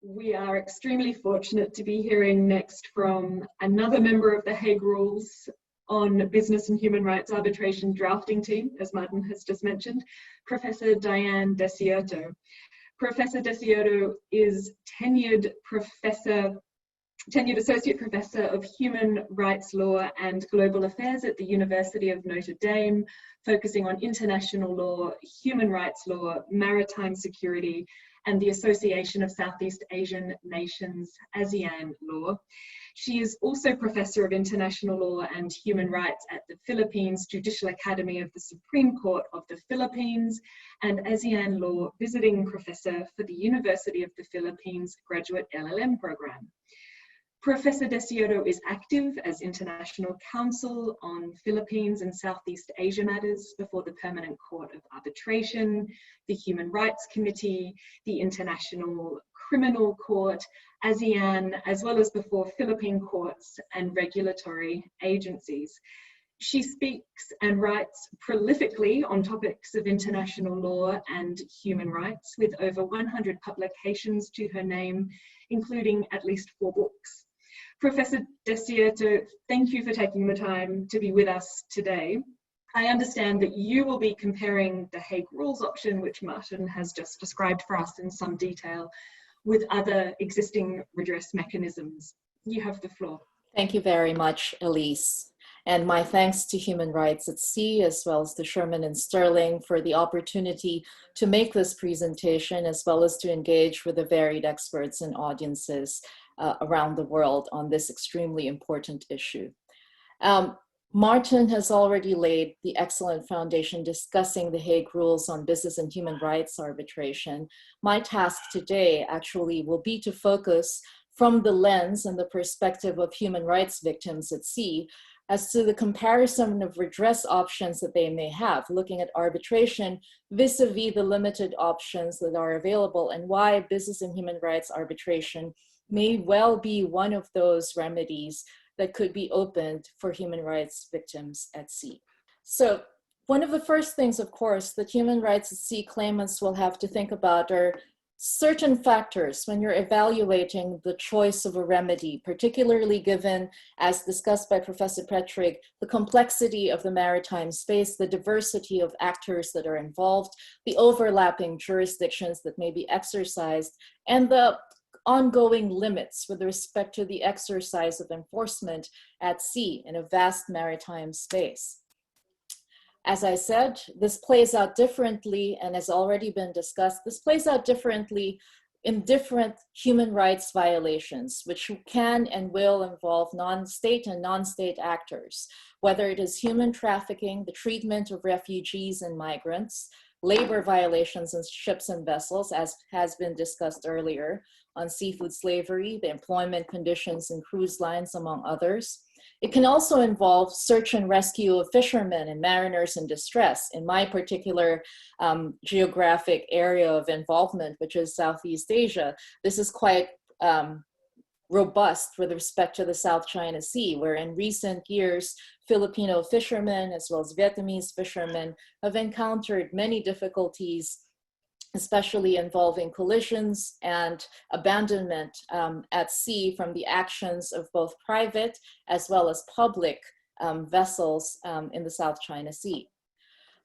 We are extremely fortunate to be hearing next from another member of the Hague Rules on Business and Human Rights Arbitration Drafting Team, as Martin has just mentioned, Professor Diane Desierto. Professor Desierto is tenured Associate Professor of Human Rights Law and Global Affairs at the University of Notre Dame, focusing on international law, human rights law, maritime security, and the Association of Southeast Asian Nations, ASEAN law. She is also Professor of International Law and Human Rights at the Philippines Judicial Academy of the Supreme Court of the Philippines and ASEAN Law Visiting Professor for the University of the Philippines Graduate LLM Program. Professor Desierto is active as international counsel on Philippines and Southeast Asia matters before the Permanent Court of Arbitration, the Human Rights Committee, the International Criminal Court, ASEAN, as well as before Philippine courts and regulatory agencies. She speaks and writes prolifically on topics of international law and human rights, with over 100 publications to her name, including at least 4 books. Professor Desierto, thank you for taking the time to be with us today. I understand that you will be comparing the Hague Rules option, which Martin has just described for us in some detail, with other existing redress mechanisms. You have the floor. Thank you very much, Elise. And my thanks to Human Rights at Sea, as well as to Shearman and Sterling for the opportunity to make this presentation, as well as to engage with the varied experts and audiences around the world on this extremely important issue. Martin has already laid the excellent foundation discussing the Hague Rules on business and human rights arbitration. My task today actually will be to focus from the lens and the perspective of human rights victims at sea as to the comparison of redress options that they may have, looking at arbitration vis-a-vis the limited options that are available, and why business and human rights arbitration may well be one of those remedies that could be opened for human rights victims at sea. So one of the first things, of course, that human rights at sea claimants will have to think about are certain factors when you're evaluating the choice of a remedy, particularly given, as discussed by Professor Petrig, the complexity of the maritime space, the diversity of actors that are involved, the overlapping jurisdictions that may be exercised, and the ongoing limits with respect to the exercise of enforcement at sea in a vast maritime space. As I said, this plays out differently, and has already been discussed, this plays out differently in different human rights violations, which can and will involve non-state and non-state actors, whether it is human trafficking, the treatment of refugees and migrants, labor violations in ships and vessels, as has been discussed earlier, on seafood slavery, the employment conditions in cruise lines, among others. It can also involve search and rescue of fishermen and mariners in distress. In my particular geographic area of involvement, which is Southeast Asia, this is quite robust with respect to the South China Sea, where in recent years, Filipino fishermen, as well as Vietnamese fishermen, have encountered many difficulties, especially involving collisions and abandonment at sea from the actions of both private as well as public vessels in the South China Sea.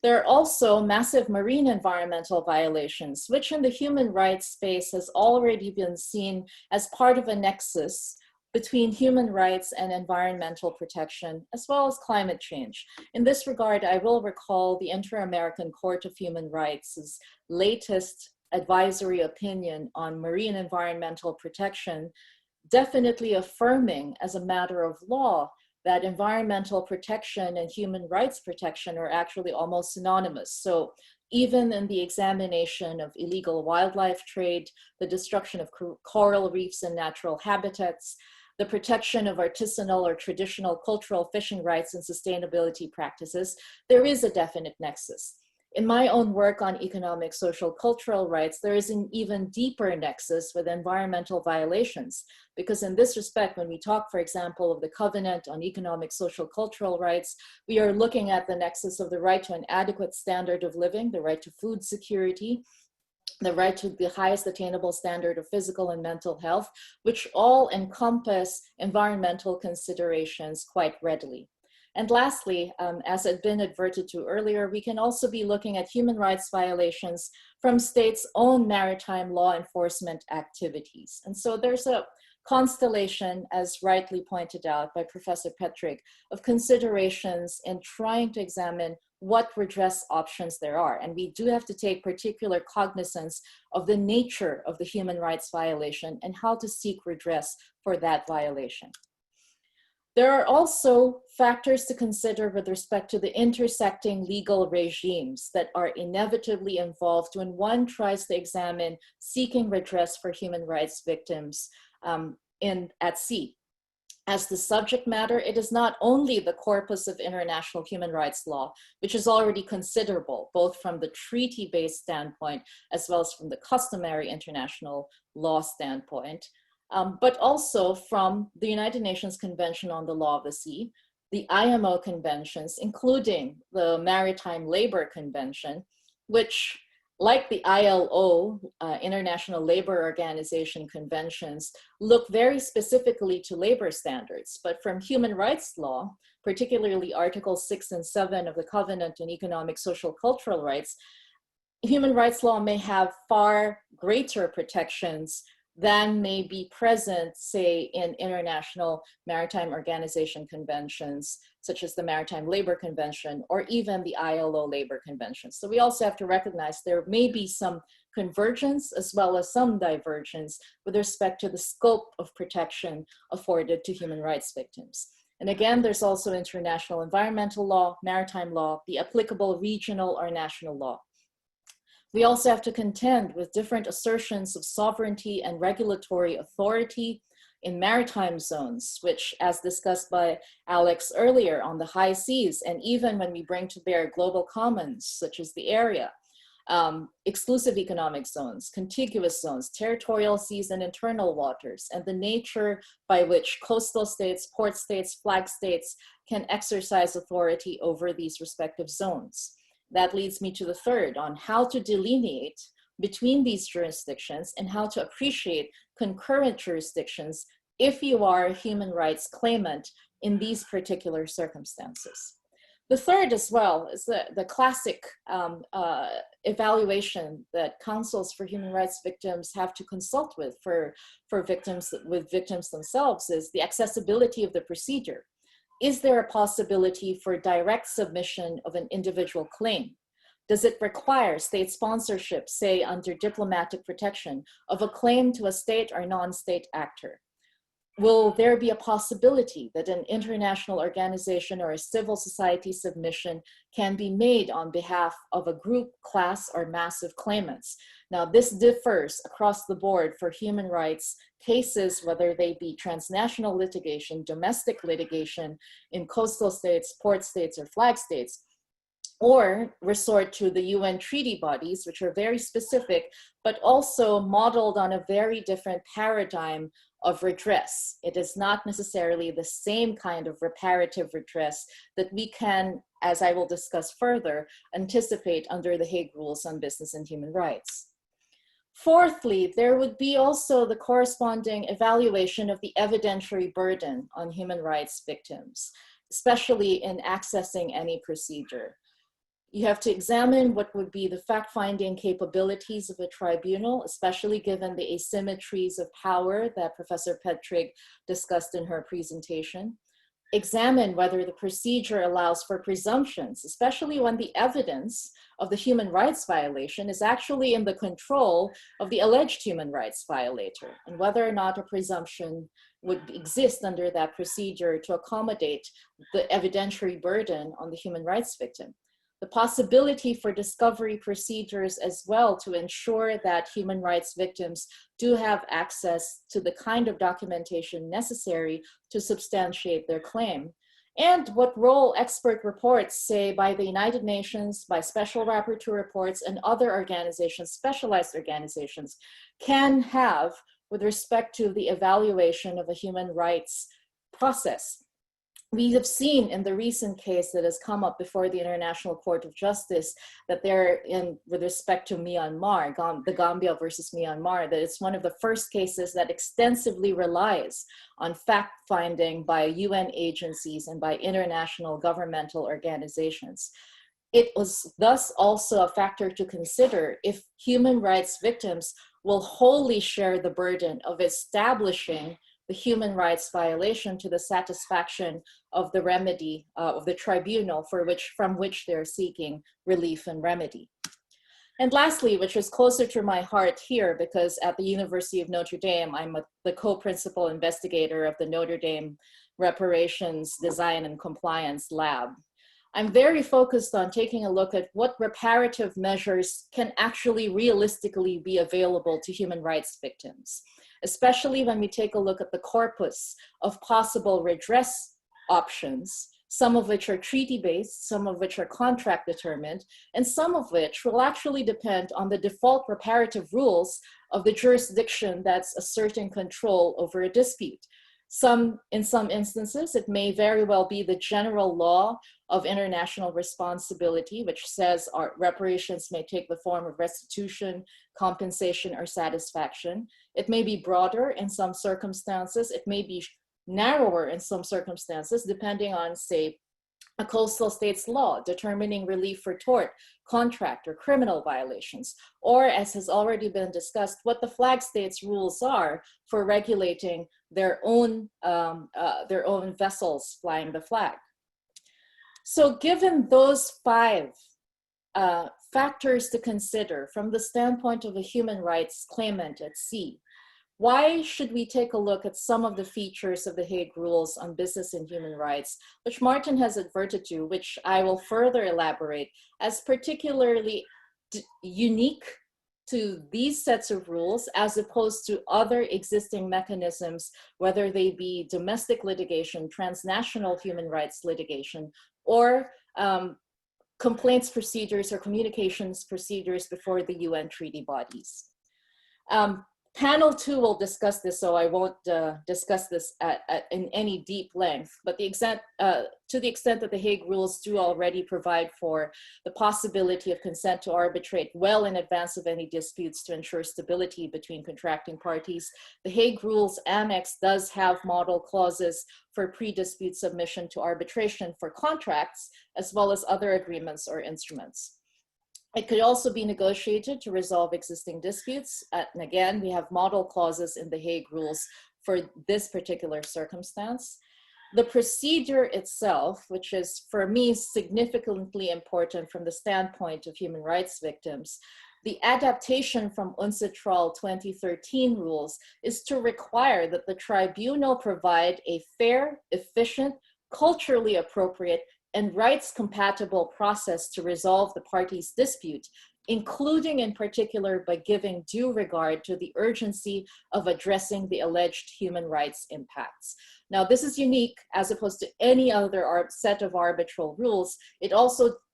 There are also massive marine environmental violations, which in the human rights space has already been seen as part of a nexus between human rights and environmental protection, as well as climate change. In this regard, I will recall the Inter-American Court of Human Rights' latest advisory opinion on marine environmental protection, definitely affirming as a matter of law that environmental protection and human rights protection are actually almost synonymous. So even in the examination of illegal wildlife trade, the destruction of coral reefs and natural habitats, the protection of artisanal or traditional cultural fishing rights and sustainability practices, there is a definite nexus. In my own work on economic, social, cultural rights, there is an even deeper nexus with environmental violations, because in this respect, when we talk, for example, of the Covenant on Economic, Social, Cultural Rights, we are looking at the nexus of the right to an adequate standard of living, the right to food security, the right to the highest attainable standard of physical and mental health, which all encompass environmental considerations quite readily. And lastly, as had been adverted to earlier, we can also be looking at human rights violations from states' own maritime law enforcement activities. And so there's a constellation, as rightly pointed out by Professor Petrick, of considerations in trying to examine what redress options there are. And we do have to take particular cognizance of the nature of the human rights violation and how to seek redress for that violation. There are also factors to consider with respect to the intersecting legal regimes that are inevitably involved when one tries to examine seeking redress for human rights victims at sea. As the subject matter, it is not only the corpus of international human rights law, which is already considerable, both from the treaty-based standpoint as well as from the customary international law standpoint, but also from the United Nations Convention on the Law of the Sea, the IMO conventions, including the Maritime Labor Convention, which, like the ILO, International Labor Organization conventions, look very specifically to labor standards. But from human rights law, particularly Articles 6 and 7 of the Covenant on Economic, Social, Cultural Rights, human rights law may have far greater protections than may be present, say, in international maritime organization conventions, such as the Maritime Labor Convention or even the ILO Labor Convention. So we also have to recognize there may be some convergence as well as some divergence with respect to the scope of protection afforded to human rights victims. And again, there's also international environmental law, maritime law, the applicable regional or national law. We also have to contend with different assertions of sovereignty and regulatory authority in maritime zones, which, as discussed by Alex earlier, on the high seas, and even when we bring to bear global commons, such as the area, exclusive economic zones, contiguous zones, territorial seas and internal waters, and the nature by which coastal states, port states, flag states can exercise authority over these respective zones. That leads me to the third, on how to delineate between these jurisdictions and how to appreciate concurrent jurisdictions if you are a human rights claimant in these particular circumstances. The third as well is the classic evaluation that counsels for human rights victims have to consult with for victims themselves is the accessibility of the procedure. Is there a possibility for direct submission of an individual claim? Does it require state sponsorship, say under diplomatic protection, of a claim to a state or non-state actor? Will there be a possibility that an international organization or a civil society submission can be made on behalf of a group, class, or mass of claimants? Now, this differs across the board for human rights cases, whether they be transnational litigation, domestic litigation in coastal states, port states, or flag states, or resort to the UN treaty bodies, which are very specific, but also modeled on a very different paradigm of redress. It is not necessarily the same kind of reparative redress that we can, as I will discuss further, anticipate under the Hague Rules on Business and Human Rights. Fourthly, there would be also the corresponding evaluation of the evidentiary burden on human rights victims, especially in accessing any procedure. You have to examine what would be the fact-finding capabilities of a tribunal, especially given the asymmetries of power that Professor Petrick discussed in her presentation. Examine whether the procedure allows for presumptions, especially when the evidence of the human rights violation is actually in the control of the alleged human rights violator, and whether or not a presumption would exist under that procedure to accommodate the evidentiary burden on the human rights victim. The possibility for discovery procedures as well to ensure that human rights victims do have access to the kind of documentation necessary to substantiate their claim. And what role expert reports, say by the United Nations, by special rapporteur reports and other organizations, specialized organizations, can have with respect to the evaluation of a human rights process. we have seen in the recent case that has come up before the International Court of Justice that with respect to Myanmar, the Gambia versus Myanmar, that it's one of the first cases that extensively relies on fact-finding by UN agencies and by international governmental organizations. It was thus also a factor to consider if human rights victims will wholly share the burden of establishing the human rights violation to the satisfaction of the remedy of the tribunal from which they're seeking relief and remedy. And lastly, which is closer to my heart here, because at the University of Notre Dame, I'm the co-principal investigator of the Notre Dame Reparations Design and Compliance Lab. I'm very focused on taking a look at what reparative measures can actually realistically be available to human rights victims, especially when we take a look at the corpus of possible redress options, some of which are treaty-based, some of which are contract-determined, and some of which will actually depend on the default reparative rules of the jurisdiction that's asserting control over a dispute. In some instances, it may very well be the general law of international responsibility, which says our reparations may take the form of restitution, compensation, or satisfaction. It may be broader in some circumstances. It may be narrower in some circumstances, depending on, say, a coastal state's law determining relief for tort, contract, or criminal violations, or, as has already been discussed, what the flag state's rules are for regulating their own vessels flying the flag. So given those 5 factors to consider from the standpoint of a human rights claimant at sea, why should we take a look at some of the features of the Hague Rules on Business and Human Rights, which Martin has adverted to, which I will further elaborate as particularly unique to these sets of rules as opposed to other existing mechanisms, whether they be domestic litigation, transnational human rights litigation, or complaints procedures or communications procedures before the UN treaty bodies. Panel 2 will discuss this, so I won't discuss this in any deep length, but to the extent that the Hague Rules do already provide for the possibility of consent to arbitrate well in advance of any disputes to ensure stability between contracting parties, the Hague Rules Annex does have model clauses for pre-dispute submission to arbitration for contracts, as well as other agreements or instruments. It could also be negotiated to resolve existing disputes. And again, we have model clauses in the Hague Rules for this particular circumstance. The procedure itself, which is for me significantly important from the standpoint of human rights victims, the adaptation from UNCITRAL 2013 rules is to require that the tribunal provide a fair, efficient, culturally appropriate, and rights-compatible process to resolve the parties' dispute, including in particular by giving due regard to the urgency of addressing the alleged human rights impacts. Now, this is unique as opposed to any other set of arbitral rules.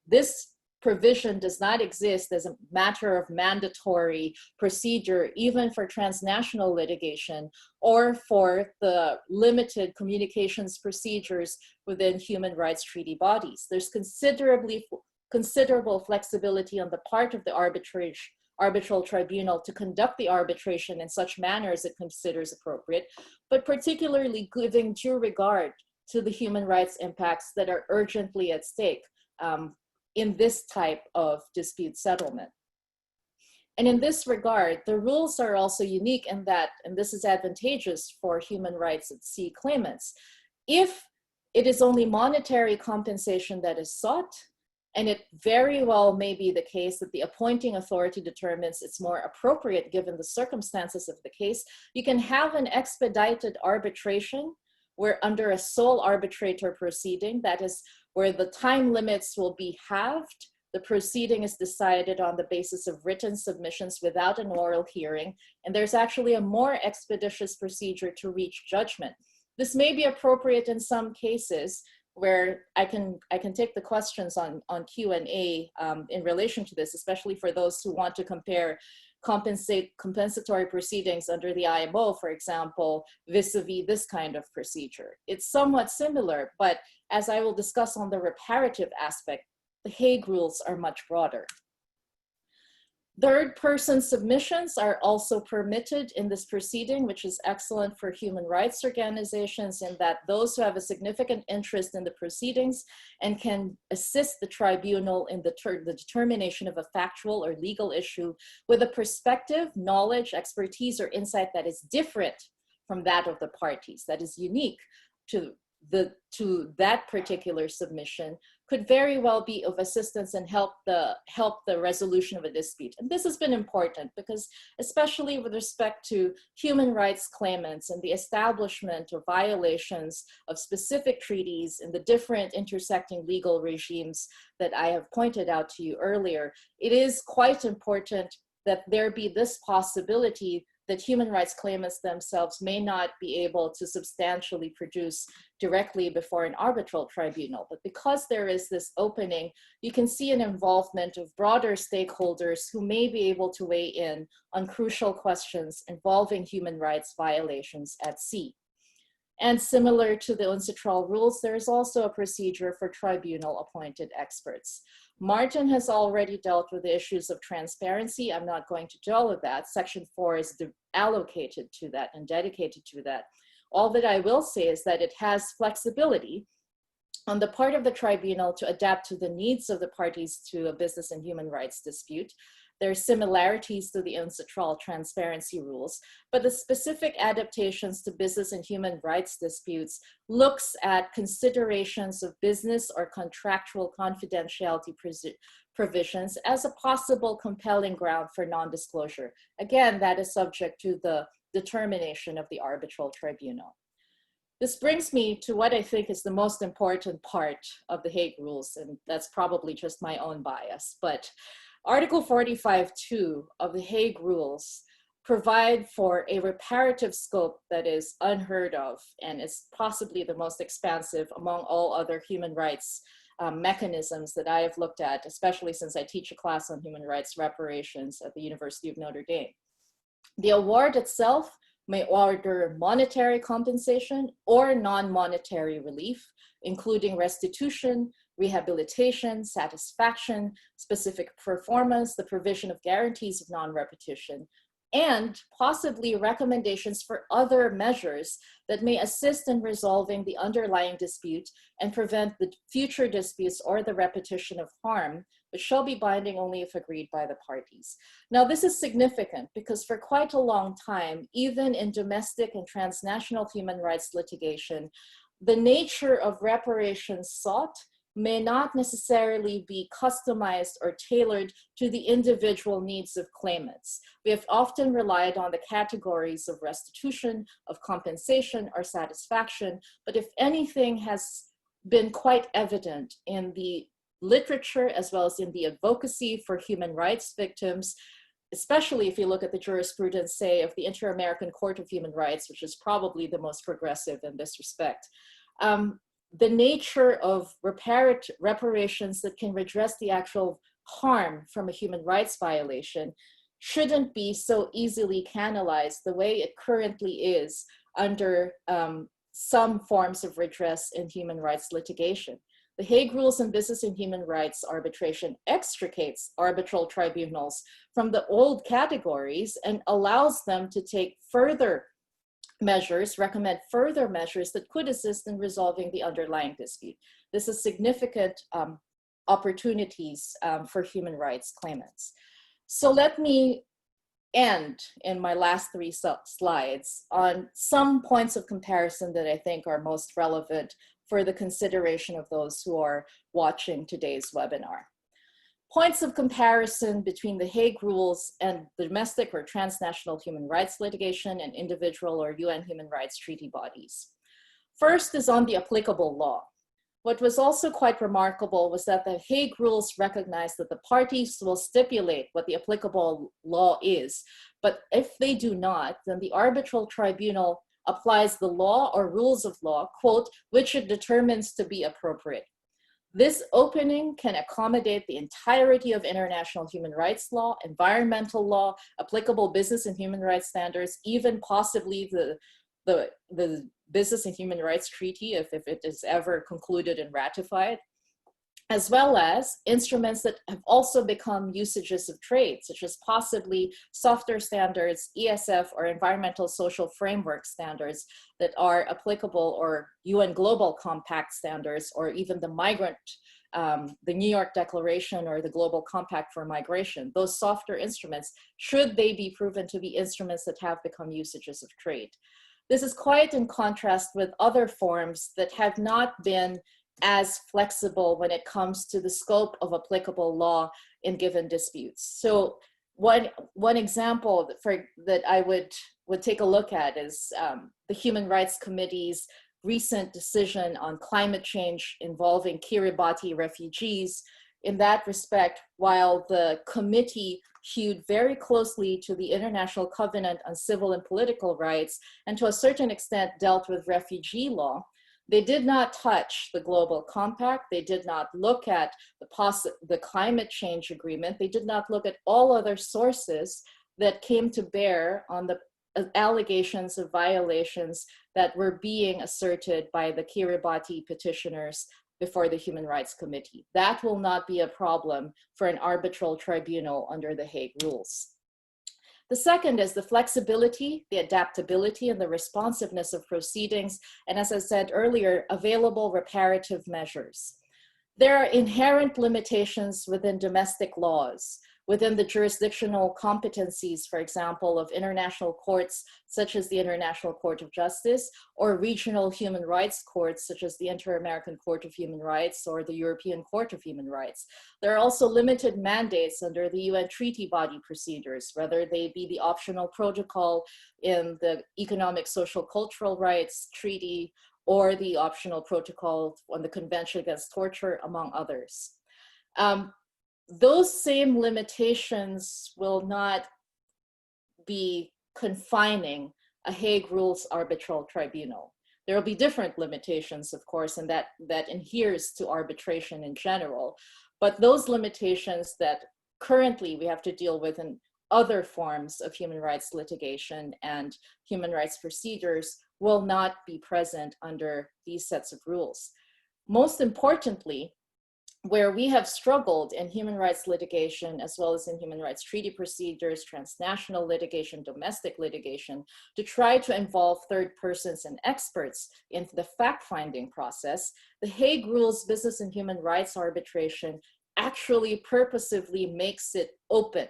This provision does not exist as a matter of mandatory procedure, even for transnational litigation or for the limited communications procedures within human rights treaty bodies. There's considerable flexibility on the part of the arbitral tribunal to conduct the arbitration in such manner as it considers appropriate, but particularly giving due regard to the human rights impacts that are urgently at stake in this type of dispute settlement. And in this regard, the rules are also unique in that, and this is advantageous for human rights at sea claimants, if it is only monetary compensation that is sought, and it very well may be the case that the appointing authority determines it's more appropriate given the circumstances of the case, you can have an expedited arbitration where under a sole arbitrator proceeding, that is where the time limits will be halved. The proceeding is decided on the basis of written submissions without an oral hearing, and there's actually a more expeditious procedure to reach judgment. This may be appropriate in some cases where I can take the questions on Q&A in relation to this, especially for those who want to compare compensatory proceedings under the IMO, for example, vis-a-vis this kind of procedure. It's somewhat similar, but as I will discuss on the reparative aspect, the Hague rules are much broader. Third-person submissions are also permitted in this proceeding, which is excellent for human rights organizations in that those who have a significant interest in the proceedings and can assist the tribunal in the determination of a factual or legal issue with a perspective, knowledge, expertise, or insight that is different from that of the parties, that is unique to that particular submission, could very well be of assistance and help the resolution of a dispute. And this has been important because, especially with respect to human rights claimants and the establishment of violations of specific treaties in the different intersecting legal regimes that I have pointed out to you earlier, it is quite important that there be this possibility that human rights claimants themselves may not be able to substantially produce directly before an arbitral tribunal. But because there is this opening, you can see an involvement of broader stakeholders who may be able to weigh in on crucial questions involving human rights violations at sea. And similar to the UNCITRAL rules, there is also a procedure for tribunal-appointed experts. Martin has already dealt with the issues of transparency. I'm not going to dwell on that. Section 4 is allocated to that and dedicated to that. All that I will say is that it has flexibility on the part of the tribunal to adapt to the needs of the parties to a business and human rights dispute. There are similarities to the UNCITRAL transparency rules, but the specific adaptations to business and human rights disputes looks at considerations of business or contractual confidentiality provisions as a possible compelling ground for non-disclosure. Again, that is subject to the determination of the arbitral tribunal. This brings me to what I think is the most important part of the Hague rules, and that's probably just my own bias, but Article 45.2 of the Hague rules provide for a reparative scope that is unheard of and is possibly the most expansive among all other human rights mechanisms that I have looked at, especially since I teach a class on human rights reparations at the University of Notre Dame. The award itself may order monetary compensation or non-monetary relief, including restitution, rehabilitation, satisfaction, specific performance, the provision of guarantees of non-repetition, and possibly recommendations for other measures that may assist in resolving the underlying dispute and prevent the future disputes or the repetition of harm, which shall be binding only if agreed by the parties. Now, this is significant because for quite a long time, even in domestic and transnational human rights litigation, the nature of reparations sought may not necessarily be customized or tailored to the individual needs of claimants. We have often relied on the categories of restitution, of compensation, or satisfaction, but if anything has been quite evident in the literature as well as in the advocacy for human rights victims, especially if you look at the jurisprudence, say, of the Inter-American Court of Human Rights, which is probably the most progressive in this respect. The nature of reparations that can redress the actual harm from a human rights violation shouldn't be so easily canalized the way it currently is under some forms of redress in human rights litigation. The Hague Rules on Business and Human Rights Arbitration extricates arbitral tribunals from the old categories and allows them to take further measures, recommend further measures that could assist in resolving the underlying dispute. This is significant opportunities for human rights claimants. So let me end in my last 3 slides on some points of comparison that I think are most relevant for the consideration of those who are watching today's webinar. Points of comparison between the Hague Rules and the domestic or transnational human rights litigation and individual or UN human rights treaty bodies. First is on the applicable law. What was also quite remarkable was that the Hague Rules recognize that the parties will stipulate what the applicable law is, but if they do not, then the arbitral tribunal applies the law or rules of law, quote, which it determines to be appropriate. This opening can accommodate the entirety of international human rights law, environmental law, applicable business and human rights standards, even possibly the Business and Human Rights Treaty, if it is ever concluded and ratified, as well as instruments that have also become usages of trade, such as possibly softer standards, ESF, or environmental social framework standards that are applicable, or UN Global Compact standards, or even the the New York Declaration or the Global Compact for Migration. Those softer instruments, should they be proven to be instruments that have become usages of trade. This is quite in contrast with other forms that have not been as flexible when it comes to the scope of applicable law in given disputes. So one example that I would take a look at is the Human Rights Committee's recent decision on climate change involving Kiribati refugees. In that respect, while the committee hewed very closely to the International Covenant on Civil and Political Rights, and to a certain extent dealt with refugee law, they did not touch the Global Compact. They did not look at the climate change agreement. They did not look at all other sources that came to bear on the allegations of violations that were being asserted by the Kiribati petitioners before the Human Rights Committee. That will not be a problem for an arbitral tribunal under the Hague Rules. The second is the flexibility, the adaptability, and the responsiveness of proceedings, and as I said earlier, available reparative measures. There are inherent limitations within domestic laws, within the jurisdictional competencies, for example, of international courts, such as the International Court of Justice, or regional human rights courts, such as the Inter-American Court of Human Rights or the European Court of Human Rights. There are also limited mandates under the UN treaty body procedures, whether they be the optional protocol in the Economic, Social, Cultural Rights Treaty, or the optional protocol on the Convention Against Torture, among others. Those same limitations will not be confining a Hague Rules arbitral tribunal. There will be different limitations, of course, and that adheres to arbitration in general. But those limitations that currently we have to deal with in other forms of human rights litigation and human rights procedures will not be present under these sets of rules. Most importantly, where we have struggled in human rights litigation, as well as in human rights treaty procedures, transnational litigation, domestic litigation, to try to involve third persons and experts in the fact-finding process, the Hague Rules Business and Human Rights Arbitration actually purposively makes it open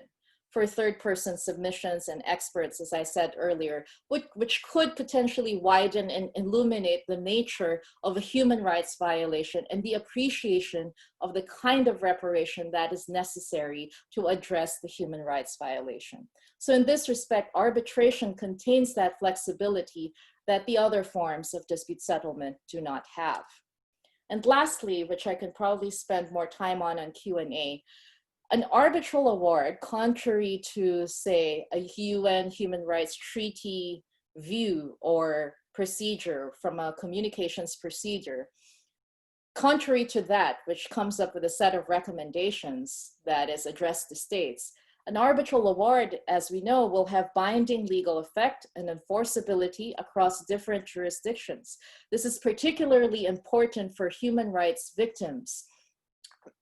for third-person submissions and experts, as I said earlier, which could potentially widen and illuminate the nature of a human rights violation and the appreciation of the kind of reparation that is necessary to address the human rights violation. So in this respect, arbitration contains that flexibility that the other forms of dispute settlement do not have. And lastly, which I can probably spend more time on Q&A, an arbitral award, contrary to, say, a UN human rights treaty view or procedure from a communications procedure, contrary to that, which comes up with a set of recommendations that is addressed to states, an arbitral award, as we know, will have binding legal effect and enforceability across different jurisdictions. This is particularly important for human rights victims,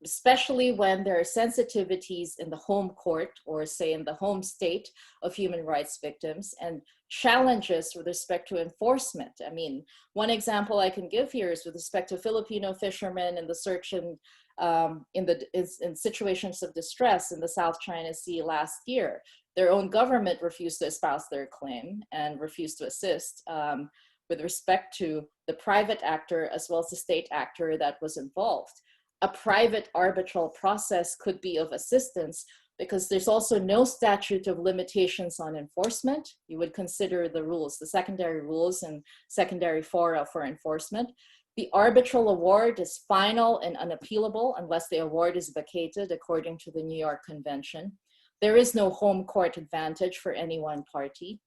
especially when there are sensitivities in the home court, or say in the home state of human rights victims, and challenges with respect to enforcement. I mean, one example I can give here is with respect to Filipino fishermen in the search in situations of distress in the South China Sea last year. Their own government refused to espouse their claim and refused to assist with respect to the private actor as well as the state actor that was involved. A private arbitral process could be of assistance because there's also no statute of limitations on enforcement. You would consider the rules, the secondary rules and secondary fora for enforcement. The arbitral award is final and unappealable unless the award is vacated according to the New York Convention. There is no home court advantage for any one party.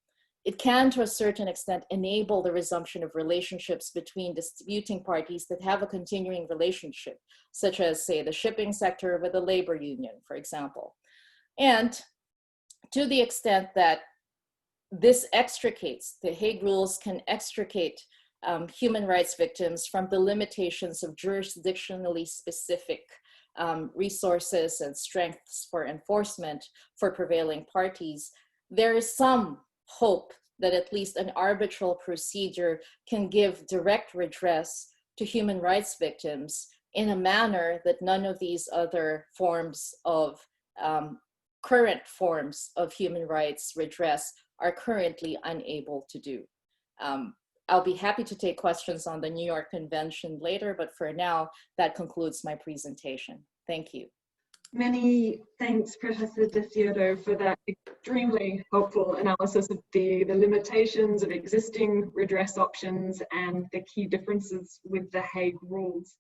it can, to a certain extent, enable the resumption of relationships between disputing parties that have a continuing relationship, such as, say, the shipping sector with a labor union, for example. And to the extent that this extricates, the Hague Rules can extricate human rights victims from the limitations of jurisdictionally specific resources and strengths for enforcement for prevailing parties, there is some hope that at least an arbitral procedure can give direct redress to human rights victims in a manner that none of these other forms of current forms of human rights redress are currently unable to do. I'll be happy to take questions on the New York Convention later, but for now, that concludes my presentation. Thank you. Many thanks, Professor Desierto, for that extremely helpful analysis of the limitations of existing redress options and the key differences with the Hague Rules.